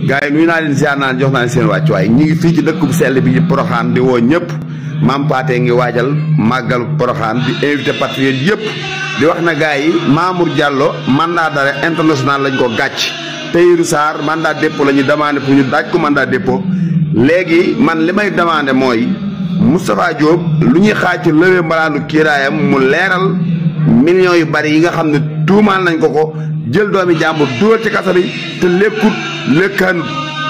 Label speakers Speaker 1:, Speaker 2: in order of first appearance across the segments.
Speaker 1: gaay nuy na leen ziar naan jox naa seen wàcc waay ñi ngi fii ci dëkk bu sell bi Porokhane di woo ñëpp Mame Pathé ngi waajal màggal Porokhane di invité patriote yëpp di wax na gaay yi Mamour Diallo mandat d'arrêt international lañ ko gàcc Tahirou Sarr mandat dépôt la ñu demandé pour ñu daaj ko mandat dépôt léegi man li may demandé mooy Moustapha Diop lu ñuy xaaj ci lëwee mbalaanu kiiraayam mu leeral millions yu bari yi nga xam ne tuumaal nañ ko jël doomi jàmbur dugal ci kaso bi te lekkut lekkanut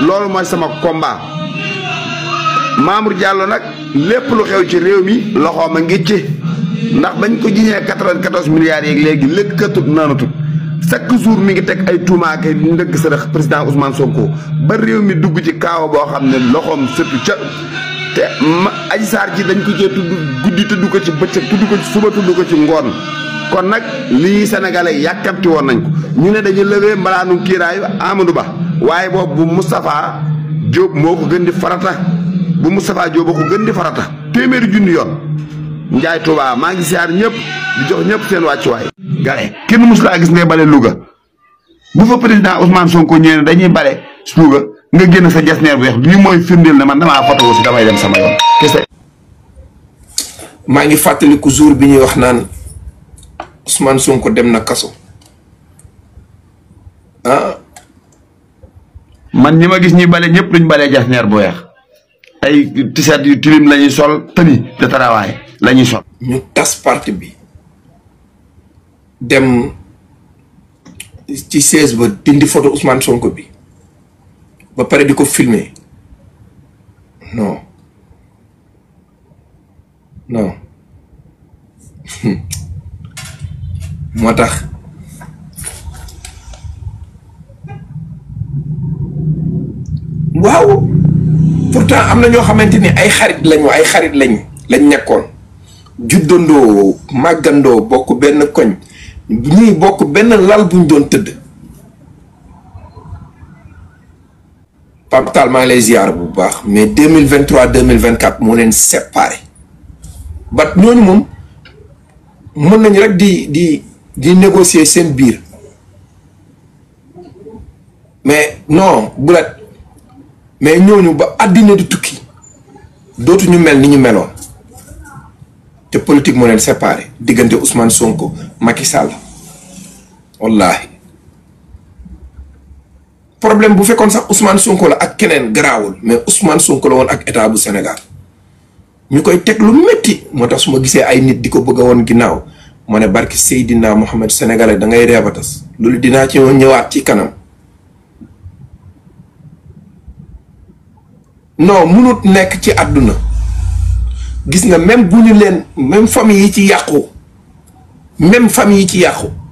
Speaker 1: loolu mooy sama combat. Mamour Diallo nag lépp lu xew ci réew mi loxoom a ngi ci ndax bañ ko jiñee 94 milliards yeeg léegi lekkatut naanatut chaque jour mi ngi teg ay tuumaake ndëgg sërëx président Ousmane Sonko ba réew mi dugg ci kaawa boo xam ne loxoom sëtu ca te Adji Sarr ji dañ ko cee tudd guddi tudd ko ci bëccëg tudd ko ci suba tudd ko ci ngoon kon nag lii sénégalais yàkkamti woon nañ ko ñu ne dañu lëwee mbalaanu kiiraayu Amadou Ba waaye boobu bu Moustapha Diop moo ko gën di farata bu Moustapha Diop moo ko gën di farata téeméeri junni yoon Njaay Touba maa ngi siyaar ñëpp di jox ñëpp seen wàccuwaay. gars kenn mus laa gis ngay bale Louga bu fa président Ousmane Sonko ñëwee ne dañuy bale Louga nga génn sa jasneer bu weex lii mooy firndeel ne man damaa foto aussi damay dem sama yoon kese.
Speaker 2: maa ngi fàttaliku jour bi ñuy wax naan Ousmane Sonko dem na kaso ah.
Speaker 1: man ñi ma gis ñuy bale ñëpp luñ balee jasneer bu weex ay t-shirt yu tilim la ñuy sol tenue de travail la ñuy sol.
Speaker 2: ñu tas parti bi dem ci siège ba dindi photo Ousmane Sonko bi ba pare di ko filmer non non moo tax waaw pourtant am na ñoo xamante ni ay xarit lañ nekkoon juddandoo màggandoo bokk benn koñ ñuy bokk benn lal buñ doon tëdd. Pape Tall maa ngi lay ziar bu baax mais 2023 2024 moo leen séparé ba ñooñu moom mën nañ rek di négocier seen biir mais non bulet mais ñooñu ba àddina di tukki dootuñu mel ni ñu meloon te politique moo leen séparé diggante Ousmane Sonko Macky Sall wallaahi problème bu fekkoon sax Ousmane Sonko la ak keneen garaawul mais Ousmane Sonko la woon ak état bu Sénégal ñu koy teg lu métti moo tax su ma gisee ay nit di ko bëgg a woon ginnaaw ma ne barki Seydina Mohamed sénégalais da ngay reebatas loolu dinaa ci ñëwaat ci kanam. non munut nekk ci àdduna gis nga même bu ñu leen même famille yi ci yàqu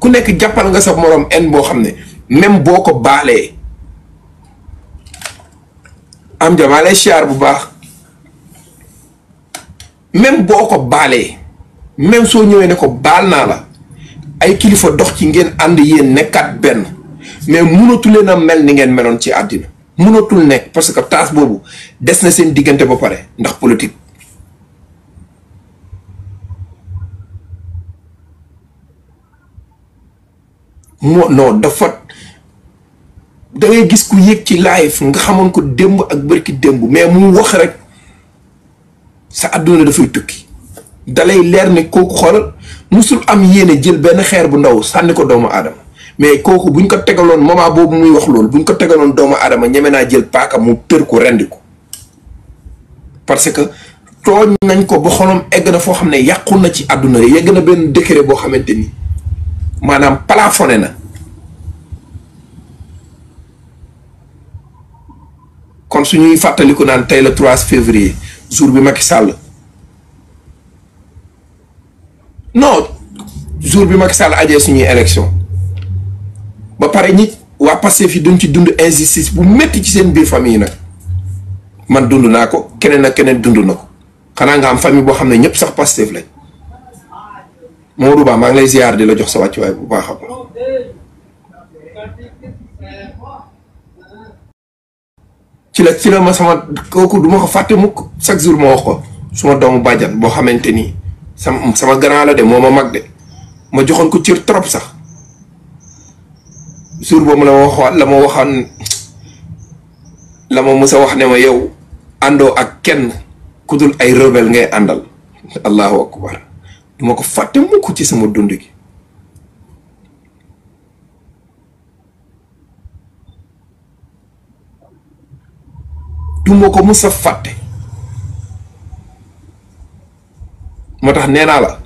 Speaker 2: ku nekk jàppal nga sa morom en boo xam ne même boo ko baalee am jamaa lay siyaar bu baax même boo ko baalee même soo ñëwee ne ko baal naa la ay kilifa dox ci ngeen ànd yéen nekkaat benn mais munatu leen a mel ni ngeen meloon ci àddina mënatul nekk parce que taas boobu des na seen diggante ba pare ndax politique moo non dafa da ngay gis ku yéeg ci live nga xamoon ko démb ak bërki démb mais mu wax rek sa àdduna dafay tukki dalay leer ne kooku xoolal musul am yéene jël benn xeer bu ndaw sànni ko doomu aadama mais kooku buñ ko tegaloon moment boobu muy wax loolu buñ ko tegaloon doomu aadama ñeme naa jël paaka mu tër ko rendi ko parce que tooñ nañ ko ba xolom egg na foo xam ne yàqu na ci àdduna rek yegg na benn décret boo xamante ni maanaam plafonné na kon suñuy fàttaliku naan tey le 3 février jour bi Macky Sall non jour bi Macky Sall ajee suñuy élection ba pare ñi waa Pastef yi duñ ci dund injustice bu métti ci seen biir famille nag man dund naa ko keneen ak keneen dund na ko xanaa nga am famille boo xam ne ñëpp sax Pastef lañ Modou Ba maa ngi lay ziar di la jox sa wàccuwaay bu baax a baax ci la ma sama kooku du ma ko fàtte mukk chaque jour ma wax ko suma doomu bàjjan boo xamante ni sama grand la de moo ma mag de ma joxoon ko cër trop sax jour boobu la ma waxoon la ma mës a wax ne ma yow àndoo ak kenn ku dul ay rebelle ngay àndal. allahu akbar duma ko fàtte mukk ci sama dund gi. duma ko mës a fàtte. moo tax nee naa la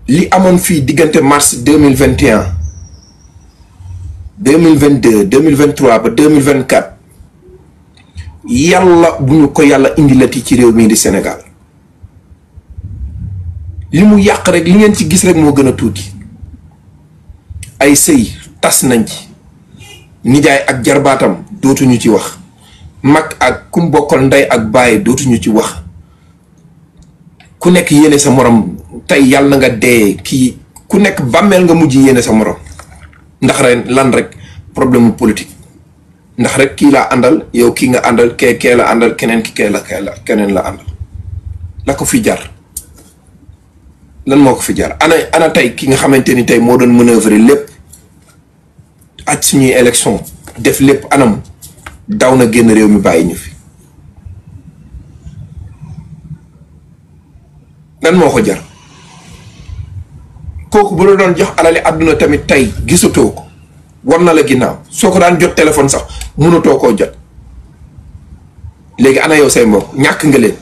Speaker 2: li amoon fii diggante mars 2021 2022 2023 ba 2024 yàlla bu ñu ko yàlla indilati ci réew mii di Sénégal li mu yàq rek li ngeen ci gis rek moo gën a tuuti. ay sëy tas nañ ci, nijaay ak jarbaatam dootuñu ci wax, mag ak kum bokkal ndey ak baay dootuñu ci wax. ku nekk yéene sa morom tey yàlla na nga dee kii ku nekk bàmmeel nga mujj yéene sa morom ndax ren lan rek problème mu politique. ndax rek kii laa àndal yow kii nga àndal kee la àndal keneen ki keneen la àndal. la ko fi jar lan moo ko fi jar ana tey ki nga xamante ni tey moo doon manœuvrer lépp aj suñuy élection def lépp anam daw na génn réew mi bàyyi ñu fi. lan moo ko jar kooku bu la doon jox alali àdduna tamit tey gisatoo ko war na la ginnaaw soo ko daan jot téléphone sax mënatoo koo jot léegi ana yow say mbokk ñàkk nga leen.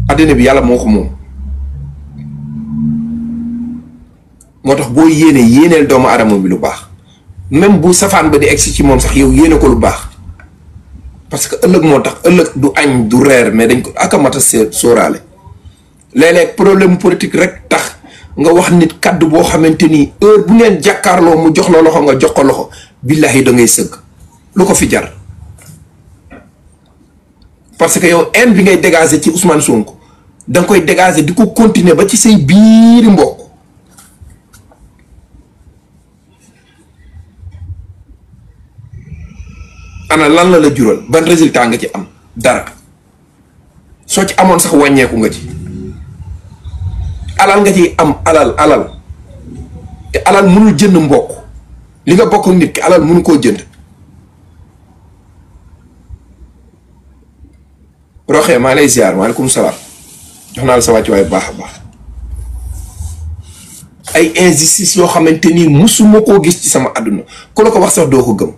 Speaker 2: àddina bi yàlla moo ko moom moo tax boo yéeneel doomu aadama bi lu baax même bu safaan ba di egsi ci moom sax yow yéene ko lu baax parce que ëllëg moo tax ëllëg du añ du reer mais dañ ko akamata sóoraale. léeg-léeg problème politique rek tax nga wax nit kaddu boo xamante ni heure bu ngeen jàkkaarloo mu jox la loxo nga jox ko loxo billahi da ngay sëgg lu ko fi jar. parce que yow haine bi ngay dégager ci Ousmane Sonko da nga koy dégager di ko continuer ba ci say biiri mbokk. ana lan la jural ban résultat nga ci am dara soo ci amoon sax wàññeeku nga ci. alal nga ci am alal te alal mënul jënd mbokk li nga bokk nit ki alal mënu koo jënd. Roxee maa lay ziar maaleykum salaam jox naa la sa wàccuwaay baax a baax. ay injustice yoo xamante ni musuma koo gis ci sama àdduna ku la ko wax sax doo ko gëm.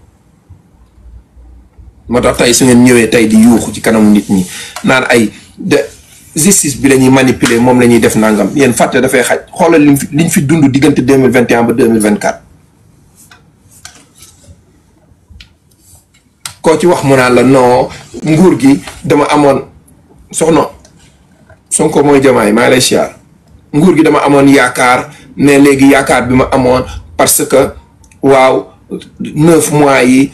Speaker 2: moo tax tey su ngeen ñëwee tey di yuuxu ci kanamu nit ñi naan ay de justice bi la ñuy manipuler moom la ñuy def nangam yéen fàtte dafay xaj xoolal liñ fi dund diggante 2021 ba 2024. koo ci wax mu naan la non nguur gi dama amoon soxna Sonko mooy Diomaye maa lay siyaar nguur gi dama amoon yaakaar ne léegi yaakaar bi ma amoon parce que waaw 9 mois yi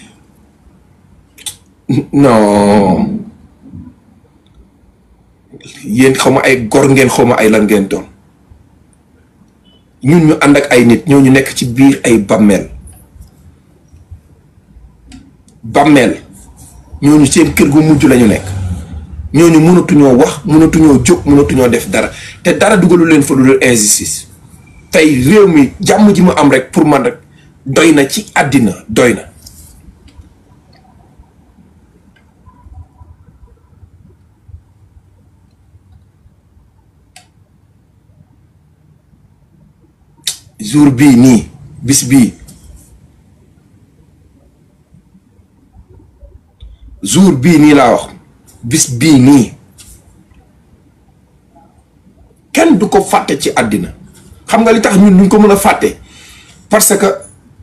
Speaker 2: non yéen xaw ma ay gor ngeen xaw ma ay lan ngeen doon ñun ñu ànd ak ay nit ñoo ñu nekk ci biir ay bàmmeel ñooñu seen kër gu mujj lañu nekk ñooñu mënatuñoo wax mënatuñoo jóg mënatuñoo def dara te dara dugalu leen fa lu dul injustice. tey réew mi jàmm ji mu am rek pour man rek doy na ci àddina doy na. jour bii nii bis bii jour bii nii laa wax bis bii nii kenn du ko fàtte ci àddina. xam nga li tax ñun duñ ko mën a fàtte parce que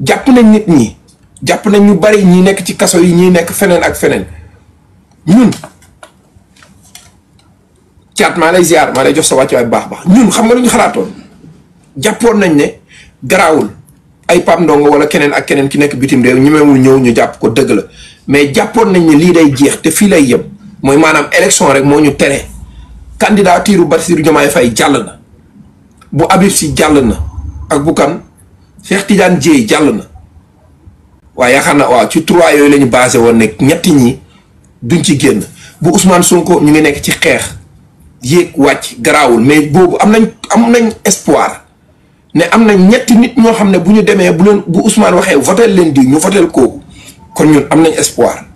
Speaker 2: jàpp nañ nit ñi jàpp nañ ñu bari ñi nekk ci kaso yi ñi nekk feneen ak feneen ñun caat maa lay ziar maa lay jox sa wàccuwaay baax baax ñun xam nga lu ñu xalaatoon jàppoon nañ ne garaawul ay Pape Ndongo wala keneen ak keneen ki nekk bitim réew ñemewul ñëw ñu jàpp ko dëgg la mais jàppoon nañ ne lii day jeex te fii lay yem mooy maanaam élection rek moo ñu tere candidature Bassirou Diomaye Faye jàll na bu Habib Sy jàll na ak bu kan Cheikh Tidiane Dièye jàll na waaye yaakaar na waaw ci 3 yooyu la ñu basé woon nekk ñetti ñi duñ ci génn bu Ousmane Sonko ñu ngi nekk ci xeex yéeg wàcc garaawul mais boobu am nañ espoir ne am na ñetti nit ñoo xam ne bu ñu demee bu Ousmane waxee votel leen di ñu votel kooku kon ñun am nañ espoir.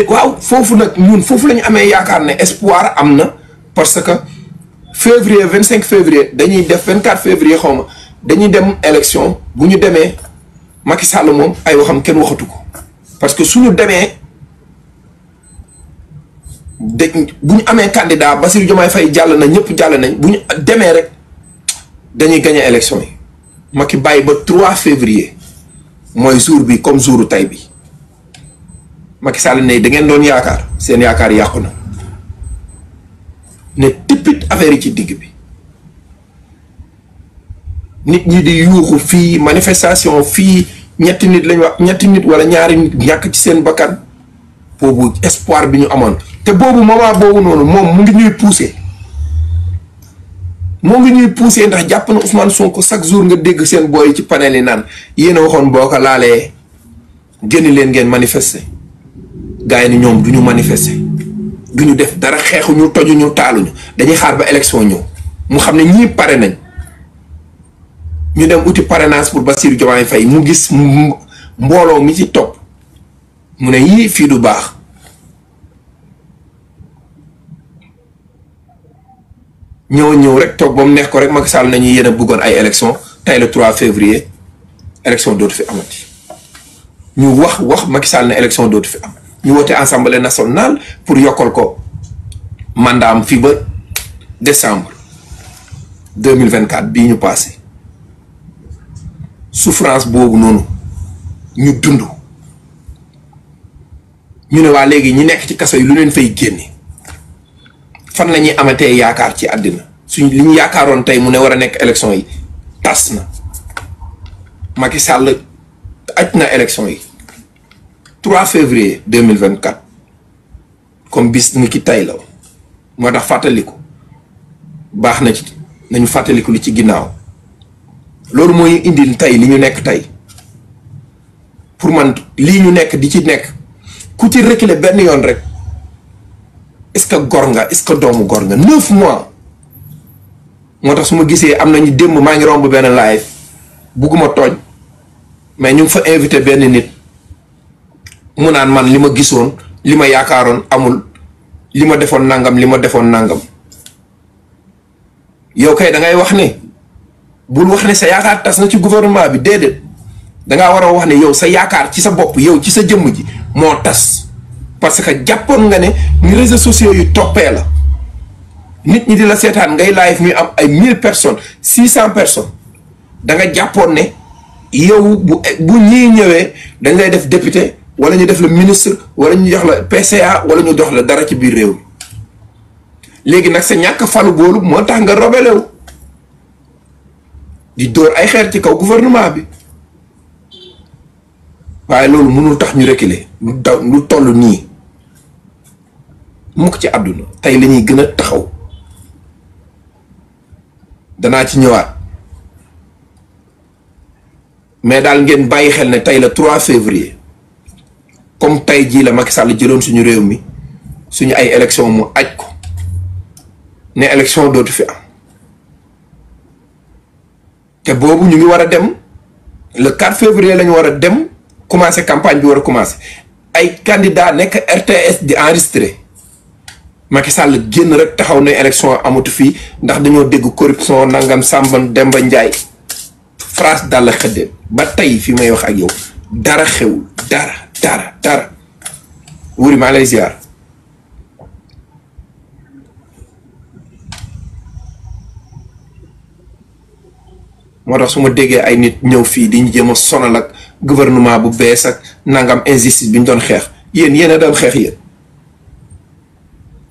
Speaker 2: waaw foofu nag ñun foofu la ñu amee yaakaar ne espoir am na parce que février 25 février dañuy def 24 février xaw ma dañuy dem élection bu ñu demee Macky Sall moom ay waxam kenn waxatu ko parce que suñu demee bu ñu amee candidat Bassirou Diomaye Faye jàll na ñëpp jàll nañ bu ñu demee rek dañuy gagné élection yi Macky bàyyi ba 3 février mooy jour bi comme jouru tay bi Macky Sall ne da ngeen doon yaakaar seen yaakaar yàqu na ne tippit affaire yi ci digg bi nit ñi di yuuxu fii manifestation fii ñetti nit lañ wax ñetti nit wala ñaari nit ñàkk ci seen bakkan boobu espoir bi ñu amoon te boobu moment boobu noonu moom mu ngi ñuy poussé ndax jàpp na Ousmane Sonko chaque jour nga dégg seen booy ci panel yi naan yéen a waxoon boo ko laalee génn leen ngeen manifester gars yi ni ñoom du ñu manifester du ñu def dara xeexuñu tojuñu taaluñu dañuy xaar ba élection ñëw mu xam ne ñii pare nañ ñu dem uti parrainage pour Bassirou Diomaye Faye mu gis mbooloo mi ci topp mu ne yii fii du baax ñëw rek toog ba mu neex ko rek Macky Sall nañu yéen a bëggoon ay élection tey le 3 février élection dootu fi amati ñu wax Macky Sall ne élection dootu fi am ñu woote assemblée nationale pour yokkal ko mandat am fii ba décembre 2024 bii ñu passé souffrance boobu noonu ñu dund ñu ne waa léegi ñi nekk ci kaso yi lu leen fay génne fan la ñuy amatee yaakaar ci àddina suñ li ñu yaakaaroon tey mu ne war a nekk élection yi tas na Macky Sall aj na élection yi 3 février 2024 comme bis ni ki tey la moo tax fàttaliku baax na ci nañu fàttaliku li ci ginnaaw loolu moo ñu indil tey li ñu nekk tey pour man lii ñu nekk di ci nekk ku ci reculer benn yoon rek est-ce que gor nga est-ce que doomu gor nga 9 mois moo tax su ma gisee am nañu démb maa ngi romb benn live bugguma tooñ mais ñu ngi fa invité benn nit mu naan man li ma gisoon li ma yaakaaroon amul li ma defoon nangam yow kay da ngay wax ne bul wax ne sa yaakaar tas na ci gouvernement bi déedéet dangaa war a wax ne yow sa yaakaar ci sa bopp yow ci sa jëmm ji moo tas parce que jàppoon nga ne ni réseaux sociaux yu toppee la nit ñi di la seetaan ngay live muy am ay 1000 personnes 600 personnes da nga jàppoon ne yow bu ñii ñëwee dañ lay def député wala ñu def la ministre wala ñu jox la PCA wala ñu jox la dara ci biir réew mi léegi nag sa ñàkk falu boolu moo tax nga robelewu di dóor ay xeer ci kaw gouvernement bi waaye loolu mënul tax ñu reculer lu toll nii mukk ci àdduna tey la ñuy gën a taxaw danaa ci ñëwaat mais daal ngeen bàyyi xel ne tey la 3 février comme tey jii la Macky Sall jëloon suñu réew mi suñu ay élection mu aj ko ne élection dootu fi am te boobu ñu ngi war a dem le 4 février la ñu war a dem commencé campagne bi war a commencé ay candidat nekk RTS di enregistré Macky Sall génn rek taxaw ne élection amatu fii ndax dañoo dégg corruption nangam Samba Demba Ndiaye phrase daal la xëddee ba tey fi may wax ak yow dara xewul dara wuri maa lay ziar moo tax su ma déggee ay nit ñëw fii di ñu jéem a sonal ak gouvernement bu bees ak nangam injustice bi ñu doon xeex yéen a doon xeex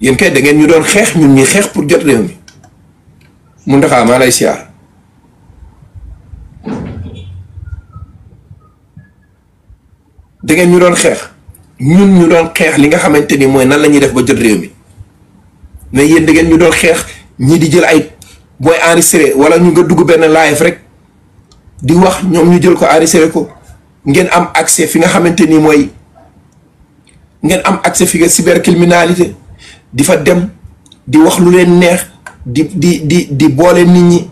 Speaker 2: yéen kay da ngeen ñu doon xeex ñun ñuy xeex pour jot réew mi mu ndaxaa maa lay siyaar da ngeen ñu doon xeex ñun ñu doon xeex li nga xamante ni mooy nan la ñuy def ba jot réew mi mais yéen da ngeen ñu doon xeex ñii di jël ay booy enregistré wala ñu nga dugg benn live rek di wax ñoom ñu jël ko enregistré ko ngeen am accès fi nga xamante ni mooy ngeen am accès fi nga cybercriminalité di fa dem di wax lu leen neex di boole nit ñi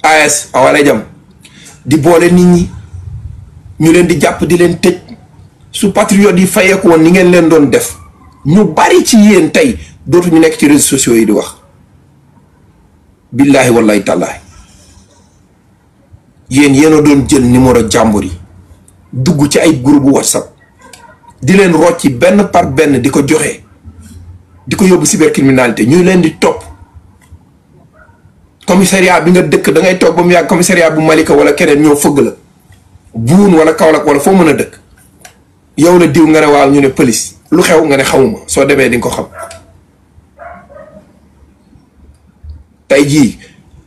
Speaker 2: AS wala jam di boole nit ñi ñu leen di jàpp di leen tëj su patriote yi fayeeku woon ni ngeen leen doon def ñu bari ci yéen tey dootu ñu nekk ci réseaux sociaux yi di wax billaahi wallahi tàllaahi yéen a doon jël numéro jàmbur yi dugg ci ay groupe WhatsApp di leen rocci benn par benn di ko joxe di ko yóbbu cybercriminalité ñu leen di topp commissariat bi nga dëkk da ngay toog ba mu yàgg commissariat bu Malika wala keneen ñoo fëgg la buun wala Kaolack wala foo mën a dëkk yow la diw nga ne waaw ñu ne police lu xew nga ne xamuma soo demee di nga ko xam tey jii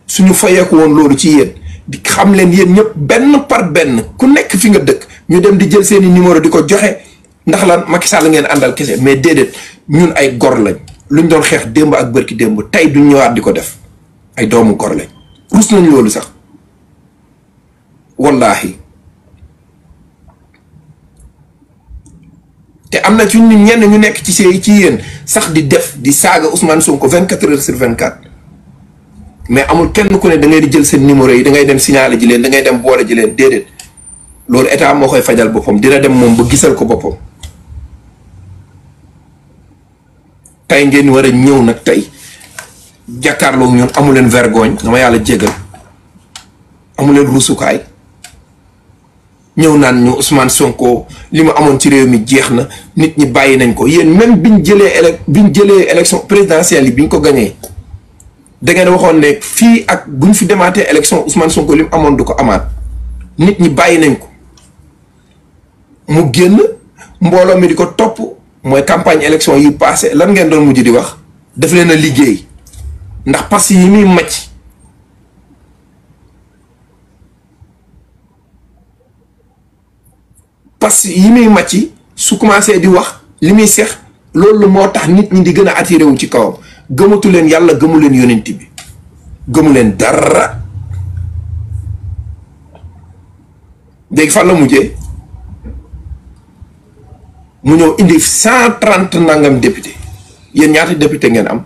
Speaker 2: suñu fayeeku woon loolu ci yéen di xam leen yéen ñëpp benn par benn ku nekk fi nga dëkk ñu dem di jël seeni numéro di ko joxe ndax lan Macky Sall ngeen àndal kese mais déedéet ñun ay gor lañ luñ doon xeex démb ak bërki démb tey duñ ñëwaat di ko def ay doomu gor lañ rus nañ loolu sax wallaahi te am na ci ñenn ñu nekk ci ci yéen sax di def di saaga Ousmane Sonko 24h/24 mais amul kenn ku ne da ngay di jël seen numéro yi da ngay dem signaler ji leen da ngay dem boole ji leen déedéet loolu état moo koy fajal boppam dina dem moom ba gisal ko boppam tey ngeen war a ñëw nag tey jàkkaarloo ñun amu leen vergogne dama yàlla jégal amu leen rusukaay ñëw naan ñu Ousmane Sonko li mu amoon ci réew mi jeex na nit ñi bàyyi nañ ko yéen même biñ jëlee élection présidentielle yi biñ ko gañee da ngeen waxoon ne fii ak buñ fi demaatee élection Ousmane Sonko li mu amoon du ko amaat nit ñi bàyyi nañ ko mu génn mbooloo mi di ko topp mooy campagne élection yi passé lan ngeen doon mujj di wax daf leen a liggéey ndax parce yi muy màcc parce yi muy màcc su commencé di wax li muy seex loolu moo tax nit ñi di gën a attiré wu ci kawam gëmatu leen yàlla gëmu leen yonent bi gëmu leen dara léegi fan la mujjee mu ñëw indi 130 nangam député yéen ñaata député ngeen am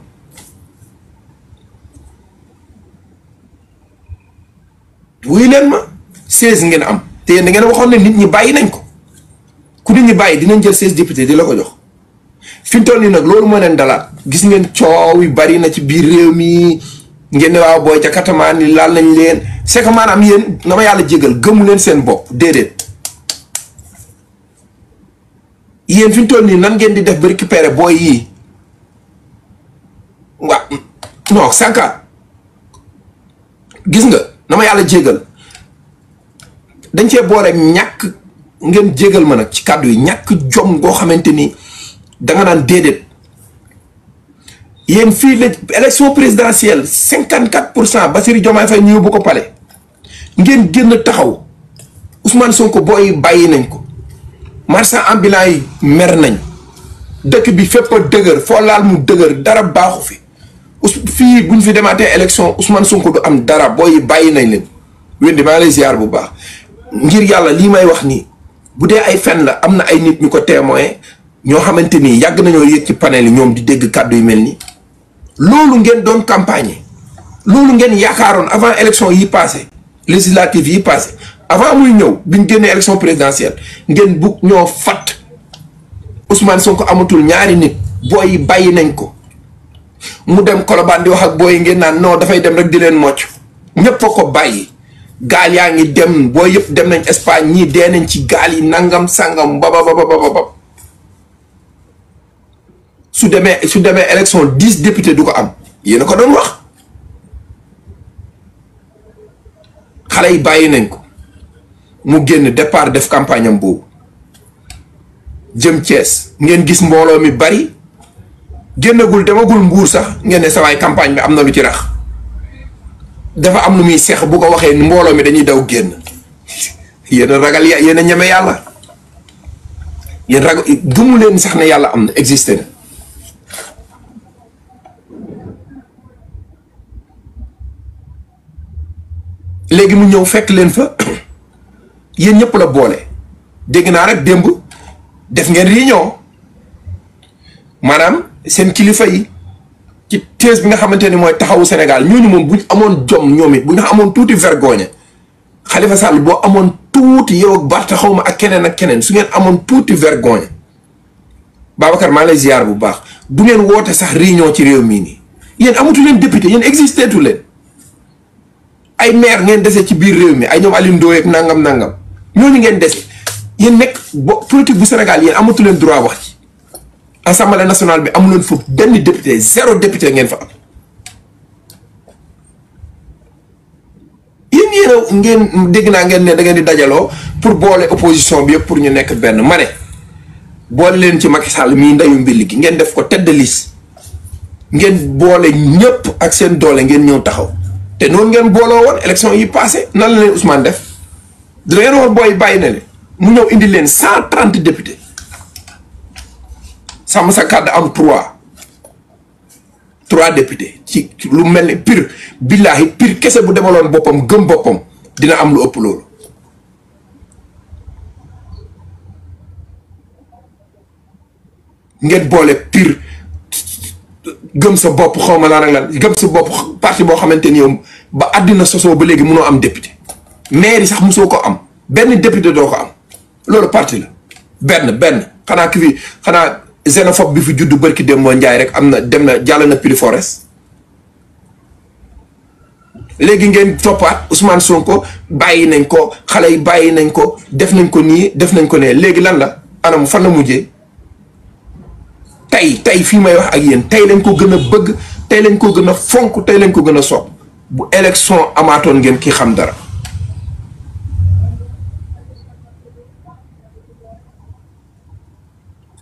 Speaker 2: wuy leen ma 16 ngeen am te yéen da ngeen waxoon ne nit ñi bàyyi nañ ko ku nit ñi bàyyi dinañ jël 16 député di la ko jox fi mu toll nii nag loolu moo leen dalaat gis ngeen coow yi bari na ci biir réew mi ngeen ne waaw booy jakatamaan ni laal nañ leen c'est que maanaam yéen na ma yàlla jégal gëmu leen seen bopp déedéet yéen fi mu toll nii nan ngeen di def ba récupérer booy yii waa non sànqa gis nga na ma yàlla jégal dañ cee boole ñàkk ngeen jégal ma nag ci kàddu yi ñàkk jom goo xamante ni danga naan déedéet yéen fii la élection présidentielle 54% Bassirou Diomaye Faye ñu yóbbu ko palais ngeen génn taxaw Ousmane Sonko booy bàyyi nañ ko marchand ambulant yi mer nañ dëkk bi fépp a dëgër foo laal mu dëgër dara baaxu fi fii buñ fi demaatee élection Ousmane Sonko du am dara booy bàyyi nañ leen wéndi maa lay ziar bu baax ngir yàlla lii may wax nii bu dee ay fen la am na ay nit ñu ko témoin ñoo xamante ni yàgg nañoo yëg ci panel yi ñoom di dégg kàddu yu mel nii loolu ngeen doon campagne loolu ngeen yaakaaroon avant élection yi passé législative yi passé avant muy ñëw biñ génnee élection présidentielle ngeen bugg ñoo fat Ousmane Sonko amatul ñaari nit booy yi bàyyi nañ ko mu dem Colobane di wax ak booy yi ngeen naan non dafay dem rek di leen mocc ñëpp a ko bàyyi gaal yaa ngi dem booy yëpp dem nañ Espagne ñii dee nañ ci gaal yi nangam sangam ba su demee élection 10 députés du ko am yéen a ko doon wax xale yi bàyyi nañ ko mu génn départ def campagne am boobu jëm Thiès ngeen gis mbooloo mi bari génnagul demagul Mbuur sax ngeen ne sa waay campagne bi am na lu ci rax dafa am lu muy seex bu ko waxee mbooloo mi dañuy daw génn yéen a ragal yéen a ñeme yàlla yéen ragal gëmu leen sax ne yàlla am na existé na léegi mu ñëw fekk leen fa yéen ñëpp la boole dégg naa rek démb def ngeen réunion maanaam seen kilifa yi ci tees bi nga xamante ni mooy taxawu Sénégal ñooñu moom buñ amoon jom ñoom it bu ñu amoon tuuti vergogne Khalifa Sall boo amoon tuuti yow ak Barth xaw ma ak keneen su ngeen amoon tuuti vergogne Babacar maa lay ziar bu baax du ngeen woote sax réunion ci réew mii nii yéen amatu leen député yéen existé tu leen ay maire ngeen dese ci biir réew mi ay ñoom Alioune Ndoye ak nangam ñooñu ngeen dese yéen nekk politique bu Sénégal yéen amatu leen droit wax ci assemblée nationale bi amu leen foofu benn député 0 député ngeen fa am yéen ngeen dégg naa ngeen ne da ngeen di dajaloo pour boole opposition bi yëpp pour ñu nekk benn ma ne boole leen ci Macky Sall mii ndayu mbilli gi ngeen def ko tête de liste ngeen boole ñëpp ak seen doole ngeen ñëw taxaw te noonu ngeen booloo woon élection yi passé nan la leen Ousmane def da ngeen war booy bàyyi na le mu ñëw indi leen 130 députés sàmm sa kàddu am 3 députés ci lu mel ni pire billaahi pire kese bu demaloon boppam gëm boppam dina am lu ëpp loolu ngeen boole pire gëm sa bopp xawma lan ak lan gëm sa bopp parti boo xamante ni yow ba àddina sosoo ba léegi mënoo am député maire yi sax mosoo ko am benn député doo ko am loolu parti la benn xanaa ki fi xanaa xénophobe bi fi juddu bërki dem moo njaay rek am na dem na jàll na Pili Forest léegi ngeen toppaat Ousmane Sonko bàyyi nañ ko xale yi bàyyi nañ ko def nañ ko nii def nañ ko nee léegi lan la anam fan la mujjee tey fii may wax ak yéen tey lañ ko gën a bëgg tey lañ ko gën a fonk tey lañ ko gën a sopp bu élection amaatoon ngeen ki xam dara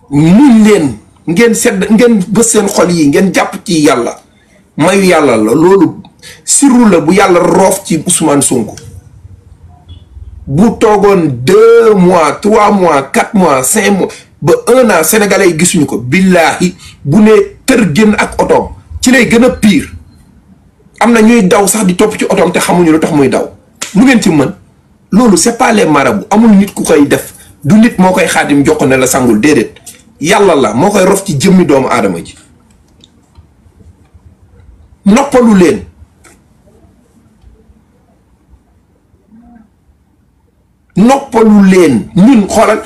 Speaker 2: muñ leen ngeen sedd ngeen bës seen xol yi ngeen jàpp ci yàlla mayu yàlla la loolu sirru la bu yàlla roof ci Ousmane Sonko bu toogoon 2 mois 3 mois 4 mois 5 mois ba 1 an sénégalais yi gisuñu ko billaahi bu ne tër génn ak otoom ci lay gën a pire am na ñuy daw sax di topp ci otoom te xamuñu lu tax muy daw lu ngeen ci mën loolu c'est pas les marabouts amul nit ku koy def du nit moo koy xaadim jox ko ne la sangul déedéet yàlla la moo koy rof ci jëmmi doomu aadama ji noppalu leen ñun xoolal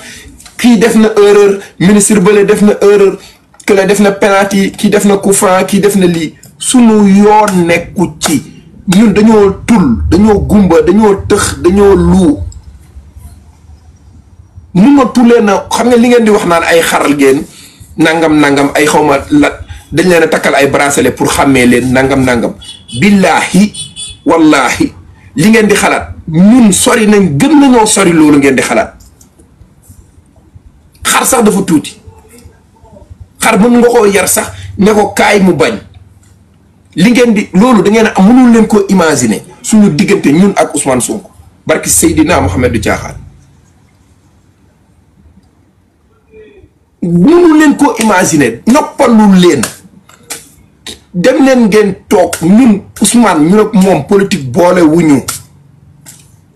Speaker 2: kii def na erreur ministre bële def na erreur kële def na penalty kii def na coup franc kii def na lii sunu yoon nekku ci ñun dañoo tul dañoo gumba dañoo tëx dañoo luu mun ma tulee na xam nga li ngeen di wax naan ay xaral ngeen nangam ay xawma la dañ leen a takkal ay bracelet pour xàmmee leen nangam billaahi wallaahi li ngeen di xalaat ñun sori nañ gën nañoo sori loolu ngeen di xalaat xar sax dafa tuuti xar mën nga koo yar sax ne ko kaay mu bañ li ngeen di loolu da ngeen a mënul leen koo imaginer suñu diggante ñun ak Ousmane Sonko barki Seydina Mohamed du caaxaan mënul leen koo imaginer noppalul leen dem leen ngeen toog ñun Ousmane ñu ak moom politique boole wuñu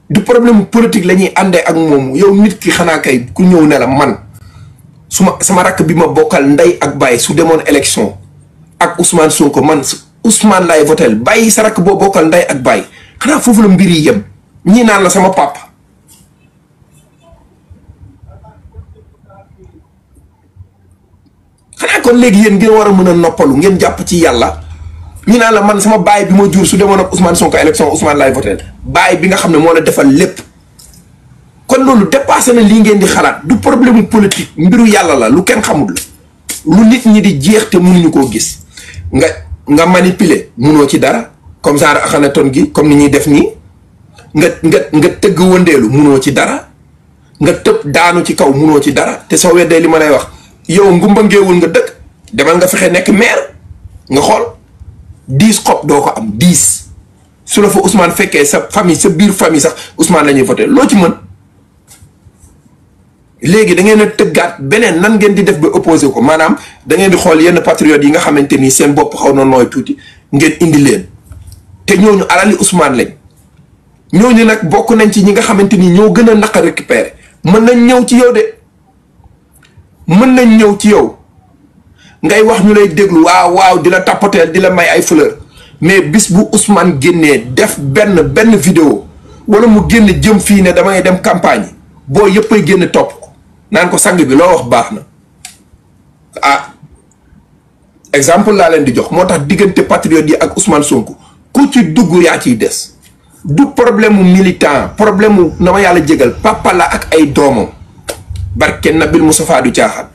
Speaker 2: du problème politique la ñuy àndee ak moom yow nit ki xanaa kay ku ñëw ne la man sama rakk bi ma bokkal ndey ak bàyyi su demoon élection ak Ousmane Sonko man Ousmane lay votel bàyyi sa rakk boo bokkal ndey ak bàyyi xanaa foofu la mbir yi yem ñii naan la sama papa xanaa kon léegi yéen ngeen war a mën a noppalu ngeen jàpp ci yàlla ñi naan la man sama baay bi ma jur su demoon ak Ousmane Sonko élection Ousmane lay voté baay bi nga xam ne moo la defal lépp kon loolu dépassé na lii ngeen di xalaat du problème politique mbiru yàlla la lu kenn xamul la lu nit ñi di jeex te mënuñu koo gis nga manipuler munoo ci dara comme genre Akhenaton gi comme ni ñuy def nii nga tëgg wëndeelu munoo ci dara nga tëb daanu ci kaw munoo ci dara te soo weddee li ma lay wax yow ngumba ngeewul nga dëkk demal nga fexe nekk maire nga xool 10 xob doo ko am 10 su la fa Ousmane fekkee sa famille sa biir famille sax Ousmane la ñuy voté loo ci mën léegi da ngeen a tëggaat beneen nan ngeen di def ba opposé ko maanaam da ngeen di xool yenn patriotes yi nga xamante ni seen bopp xaw na nooy tuuti ngeen indi leen te ñooñu alali Ousmane lañ ñooñu nag bokk nañ ci ñi nga xamante ni ñoo gën a naq a récupérer mën nañ ñëw ci yow de mën nañ ñëw ci yow ngay wax ñu lay déglu waaw di la tapoter di la may ay fleur mais bis bu Ousmane génnee def benn vidéo wala mu génn jëm fii ne damay dem campagne boo yëpp ay génn topp ko naan ko sang bi loo wax baax na exemple laa leen di jox moo tax diggante patriote yi ak Ousmane Sonko ku ci dugg yaa ciy des du problème mu militant problème mu na ma yàlla jégal papa la ak ay doomam barke Nabil Moustapha du caaxaan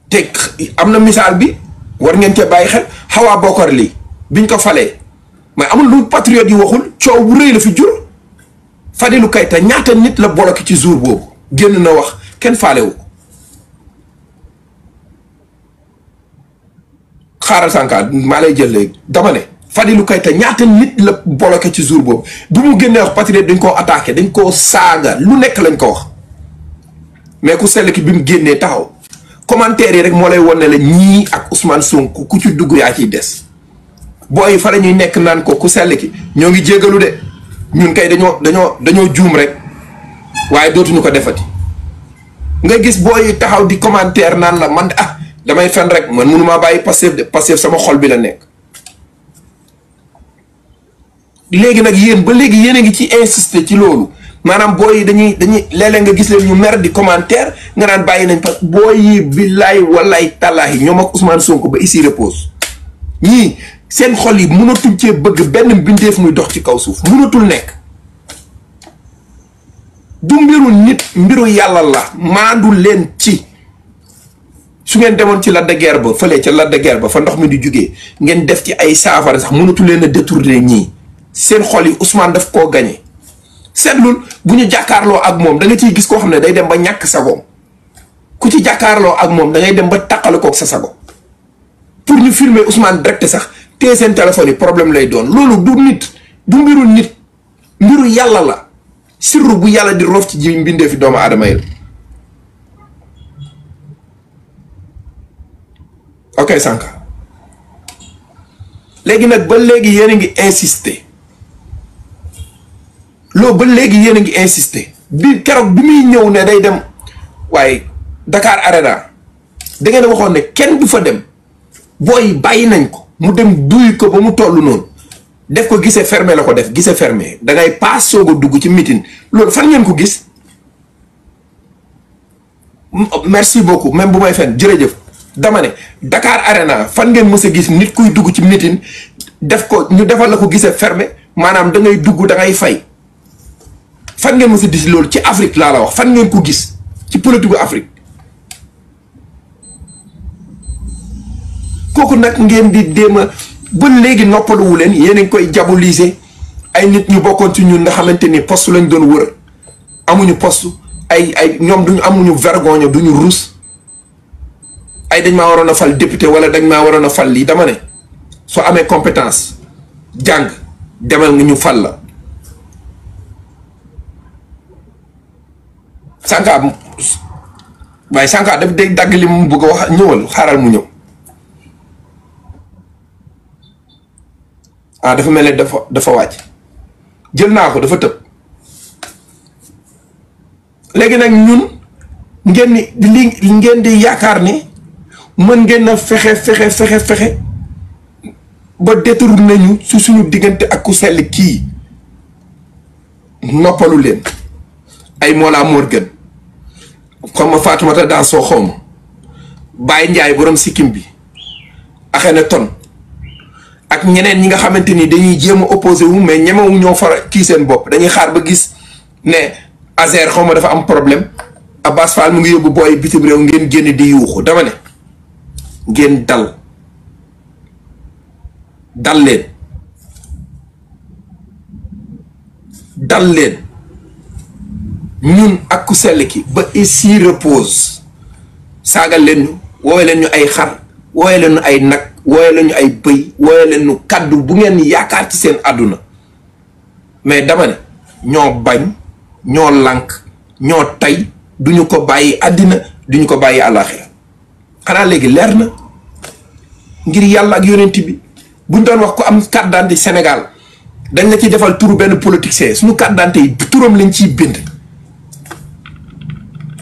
Speaker 2: te am na misaal bi war ngeen cee bàyyi xel Hawa Bokar lii biñ ko falee mais amul lu patriote yi waxul coow bu rëy la fi jur Fadilou Keita ñaata nit la bloqué ci jour boobu génn na wax kenn faalewu xaaral sànka maa lay jël léegi dama ne Fadilou Keita ñaata nit la bloqué ci jour boobu bu mu génnee wax patriote dañ koo attaqué dañ koo saaga lu nekk lañ ko wax mais ku sell ki bi mu génnee taxaw commentaire yi rek moo lay won ne la ñii ak Ousmane Sonko ku ci dugg yaa ciy des booy fa la ñuy nekk naan ko ku sell ki ñoo ngi jégalu de ñun kay dañoo juum rek waaye dootuñu ko defati nga gis booy taxaw di commentaire naan la man damay fen rek man mënumaa bàyyi Pastef sama xol bi la nekk léegi nag yéen ba léegi yéen a ngi ci insister ci loolu maanaam booy yi dañuy léeg-léeg nga gis leen ñu mer di commentaire nga naan bàyyi nañ parce que booy yi billaay wallaay tallaahi ñoom ak Ousmane Sonko ba ici repose ñii seen xol yi mënatul cee bëgg benn mbindeef muy dox ci kaw suuf mënatul nekk du mbiru nit mbiru yàlla la maandu leen ci su ngeen demoon ci Lac de Guiers ba fële ca Lac de Guiers ba fa ndox mi di jugee ngeen def ci ay saafara sax mënatu leen a détourner ñii seen xol yi Ousmane daf koo gañe seetlul bu ñu jàkkaarloo ak moom da nga ciy gis koo xam ne day dem ba ñàkk sagoom ku ci jàkkaarloo ak moom da ngay dem ba taqale kook sa sago pour ñu filmer Ousmane direct sax te seen téléphone yi problème lay doon loolu du nit du mbiru nit mbiru yàlla la sirru bu yàlla di roof ci ji mbindee fi doomu aadama yi ok Sanka léegi nag ba léegi yéen a ngi insister loolu ba léegi yéen a ngi insister bi keroog bi muy ñëw ne day dem waaye Dakar Arena da ngeen a waxoon ne kenn du fa dem booy bàyyi nañ ko mu dem duy ko ba mu toll noonu def ko gisee fermé la ko def gisee fermé da ngay paas soog a dugg ci meeting loolu fan ngeen ko gis merci beaucoup même bu may fen jërëjëf dama ne Dakar Arena fan ngeen mës a gis nit kuy dugg ci meeting def ko ñu defal la ko gisee fermé maanaam da ngay dugg da ngay fay fan ngeen mës a gis loolu ci Afrique laa la wax fan ngeen ko gis ci politique gu Afrique kooku nag ngeen di déema ba léegi noppaluwu leen yéen a ngi koy diaboliser ay nit ñu bokkoon ci ñun nga xamante ni poste lañ doon wër amuñu poste ay ñoom duñu amuñu vergogne duñu rus ay dañ maa waroon a fal député wala dañ maa waroon a fal lii dama ne soo amee compétence jàng demal nga ñu fal la Sanka waaye Sanka daf day dagg li mu bëgg a wax ñëwal xaaral mu ñëw dafa mel ne dafa wàcc jël naa ko dafa tëb léegi nag ñun ngeen li ngeen di yaakaar ni mën ngeen a fexe ba détourné ñu su suñu diggante ak ku sell kii noppalu leen ay Mollah Morgun comme ma Fatoumata Danso xawma Baye Ndiaye borom sikkim bi axee ton ak ñeneen ñi nga xamante ni dañuy jéem a opposé wu mais ñemewu ñoo fara kii seen bopp dañuy xaar ba gis ne Azer xaw ma dafa am problème Abbas Fall mu ngi yóbbu booy bitim réew ngeen génn di yuuxu dama ne ngeen dal leen ñun ak ku sell ki ba ici repose saagal leen ñu woowe leen ñu ay xar woowe leen ñu ay nag woowe leen ñu ay bëy woowe leen ñu kaddu bu ngeen yaakaar ci seen àdduna mais dama ne ñoo bañ ñoo lànk ñoo tay duñu ko bàyyi àddina duñu ko bàyyi àllaaxira xanaa léegi leer na ngir yàlla ak yonent bi buñ doon wax ko am carte d'identité Sénégal dañ la ci defal turu benn politicien suñu carte d'identité yi turam lañ ciy bind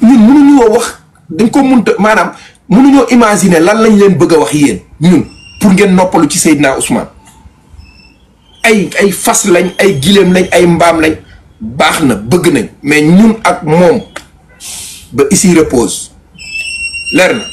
Speaker 2: ñun mënuñoo wax dañ ko munta maanaam mënuñoo imaginer lan lañ leen bëgg a wax yéen ñun pour ngeen noppalu ci Seydina Ousmane ay fas lañ ay gileem lañ ay mbaam lañ baax na bëgg nañ mais ñun ak moom ba ici repose leer na